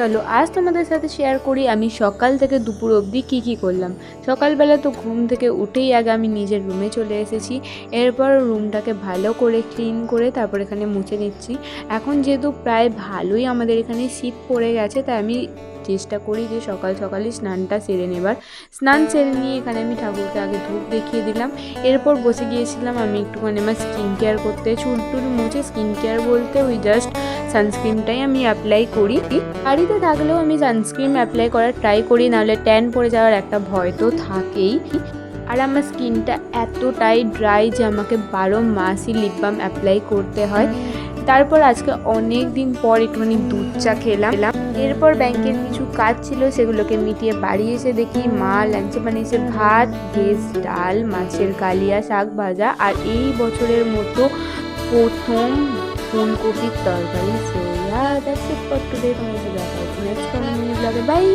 চলো আজ তোমাদের সাথে শেয়ার করি আমি সকাল থেকে দুপুর অবধি কী করলাম। সকালবেলা তো ঘুম থেকে উঠেই আগে আমি নিজের রুমে চলে এসেছি। এরপর রুমটাকে ভালো করে ক্লিন করে তারপর এখানে মুছে নিচ্ছি। এখন যেহেতু প্রায় ভালোই আমাদের এখানে শীত পড়ে গেছে, তাই আমি চেষ্টা করি যে সকাল সকালই স্নানটা সেরে নেবার। স্নান সেরে নিয়ে এখানে আমি ঠাকুরকে আগে ধূপ দেখিয়ে দিলাম। এরপর বসে গিয়েছিলাম আমি একটুখানি আমার স্কিন কেয়ার করতে। চুল টুল মুছে স্কিন কেয়ার বলতে ওই জাস্ট সানস্ক্রিনটাই আমি অ্যাপ্লাই করি। বাড়িতে থাকলেও আমি সানস্ক্রিন অ্যাপ্লাই করার ট্রাই করি, নাহলে ট্যান পড়ে যাওয়ার একটা ভয় তো থাকেই। আর আমার স্কিনটা এতটাই ড্রাই যে আমাকে 12 মাসই লিপ বাম অ্যাপ্লাই করতে হয়। তারপর আজকে অনেক দিন পর একটুখানি দুধ চা খেলাম। এরপর ব্যাংকের কিছু কাজ ছিল, সেগুলোকে মিটিয়ে বাড়ি এসে দেখি মা লাঞ্চে বানিয়েছে ভাত, ভেজ ডাল, মাছের কালিয়া, শাক ভাজা আর এই বছরের মতো প্রথম ফুলকপির তরকারি। So that's it for today. তোমাদের দেখা হচ্ছে নেক্সট ব্লগে। বাই।